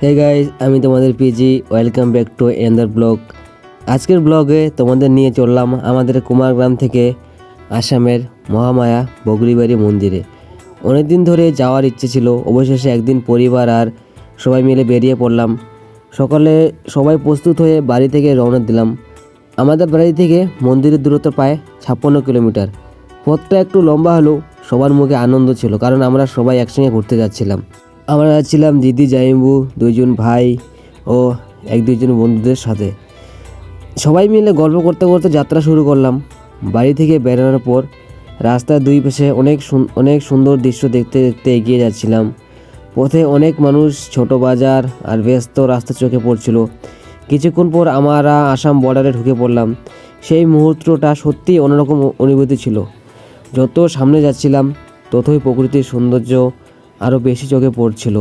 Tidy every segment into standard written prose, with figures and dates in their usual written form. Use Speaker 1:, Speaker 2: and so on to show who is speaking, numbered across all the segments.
Speaker 1: হে guys, আমি তোমাদের PG. Welcome back to another blog. আজকের ব্লগে তোমাদের নিয়ে চললাম আমাদের কুমারগ্রাম থেকে আসামের মহামায়া বগরিবাড়ি মন্দিরে। অনেক দিন ধরে যাওয়ার ইচ্ছে ছিল, অবশেষে একদিন পরিবার আর সবাই মিলে বেরিয়ে পড়লাম। সকালে সবাই প্রস্তুত হয়ে বাড়ি থেকে রওনা দিলাম। আমাদের বাড়ি থেকে মন্দিরের দূরত্ব প্রায় 56 কিলোমিটার। পথটা একটু লম্বা হলেও সবার মুখে আনন্দ ছিল, কারণ আমরা সবাই একসঙ্গে ঘুরতে যাচ্ছিলাম। আমরা যাচ্ছিলাম দিদি, জাইম্বু, দুইজন ভাই ও এক দুইজন বন্ধুদের সাথে। সবাই মিলে গল্প করতে করতে যাত্রা শুরু করলাম। বাড়ি থেকে বেরোনোর পর রাস্তার দুই পাশে অনেক সুন্দর দৃশ্য দেখতে দেখতে এগিয়ে যাচ্ছিলাম। পথে অনেক মানুষ, ছোট বাজার আর ব্যস্ত রাস্তা চোখে পড়ছিল। কিছুক্ষণ পর আমরা আসাম বর্ডারে ঢুকে পড়লাম। সেই মুহূর্তটা সত্যিই অন্যরকম অনুভূতি ছিল। যত সামনে যাচ্ছিলাম ততই প্রকৃতির সৌন্দর্য আরও বেশি চোখে পড়ছিল।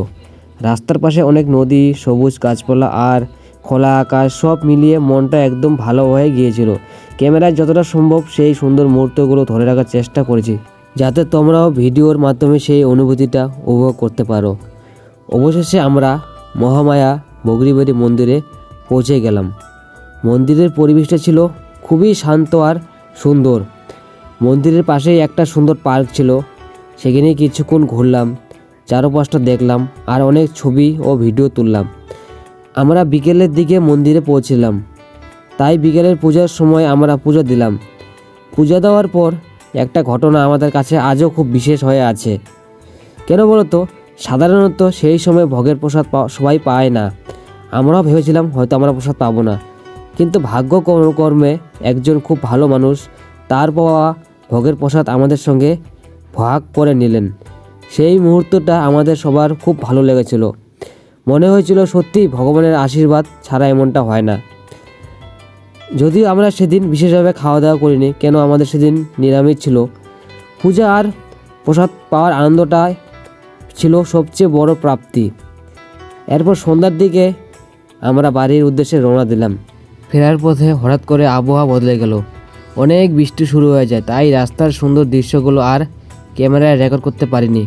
Speaker 1: রাস্তার পাশে অনেক নদী, সবুজ গাছপালা আর খোলা আকাশ, সব মিলিয়ে মনটা একদম ভালো হয়ে গিয়েছিল। ক্যামেরায় যতটা সম্ভব সেই সুন্দর মুহূর্তগুলো ধরে রাখার চেষ্টা করেছি, যাতে তোমরাও ভিডিওর মাধ্যমে সেই অনুভূতিটা উপভোগ করতে পারো। অবশেষে আমরা মহামায়া বগরিবাড়ি মন্দিরে পৌঁছে গেলাম। মন্দিরের পরিবেশটা ছিল খুবই শান্ত আর সুন্দর। মন্দিরের পাশেই একটা সুন্দর পার্ক ছিল, সেখানে কিছুক্ষণ ঘুরলাম, চারপাশটা দেখলাম আর অনেক ছবি ও ভিডিও তুললাম। আমরা বিকেলের দিকে মন্দিরে পৌঁছলাম, তাই বিকেলের পূজার সময় আমরা পূজা দিলাম। পূজা দেওয়ার পর একটা ঘটনা আমাদের কাছে আজও খুব বিশেষ হয়ে আছে। কেন বলো তো? সাধারণত সেই সময় ভোগের প্রসাদ সবাই পায় না। আমরাও ভেবেছিলাম হয়তো আমরা প্রসাদ পাবো না, কিন্তু ভাগ্য কর্মে একজন খুব ভালো মানুষ তার পাওয়া ভোগের প্রসাদ আমাদের সঙ্গে ভাগ করে নিলেন। সেই মুহূর্তটা আমাদের সবার খুব ভালো লেগেছিল। মনে হয়েছিল সত্যি ভগবানের আশীর্বাদ ছাড়া এমনটা হয় না। যদিও আমরা সেদিন বিশেষভাবে খাওয়া দাওয়া করিনি, কেন আমাদের সেদিন নিরামিষ ছিল। পূজা আর প্রসাদ পাওয়ার আনন্দটাই ছিল সবচেয়ে বড় প্রাপ্তি। এরপর সন্ধ্যার দিকে আমরা বাড়ির উদ্দেশ্যে রওনা দিলাম। ফেরার পথে হঠাৎ করে আবহাওয়া বদলে গেল, অনেক বৃষ্টি শুরু হয়ে যায়, তাই রাস্তার সুন্দর দৃশ্যগুলো আর ক্যামেরায় রেকর্ড করতে পারিনি।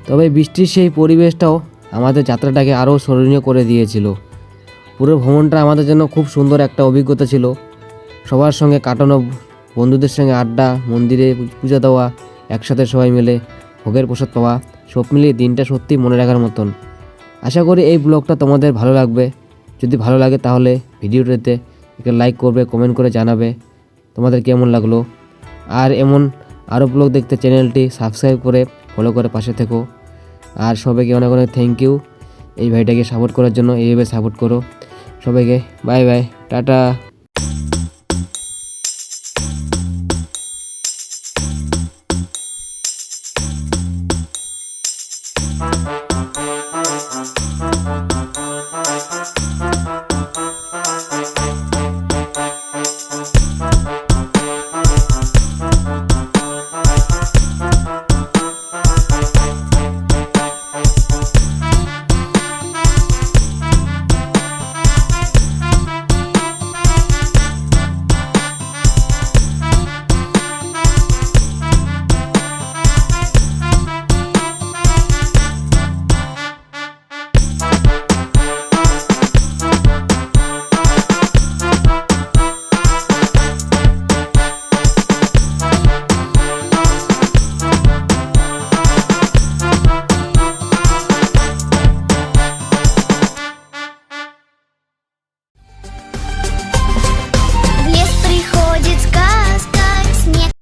Speaker 1: তবে বৃষ্টির সেই পরিবেশটাও আমাদের যাত্রাটাকে আরও স্মরণীয় করে দিয়েছিল। পুরো ভ্রমণটা আমাদের জন্য খুব সুন্দর একটা অভিজ্ঞতা ছিল। সবার সঙ্গে কাটানো, বন্ধুদের সঙ্গে আড্ডা, মন্দিরে পূজা দেওয়া, একসাথে সবাই মিলে ভোগের প্রসাদ পাওয়া, সব মিলিয়ে দিনটা সত্যি মনে রাখার মতন। আশা করি এই ব্লগটা তোমাদের ভালো লাগবে। যদি ভালো লাগে তাহলে ভিডিওটাতে একটা লাইক করবে, কমেন্ট করে জানাবে তোমাদের কেমন লাগলো। আর এমন আরও ব্লগ দেখতে চ্যানেলটি সাবস্ক্রাইব করে ফলো করে পাশে থেকো। আর সবাইকে অনেক অনেক থ্যাংক ইউ এই ভাইটাকে সাপোর্ট করার জন্য। এইভাবে সাপোর্ট করো সবাইকে। Bye bye, tata.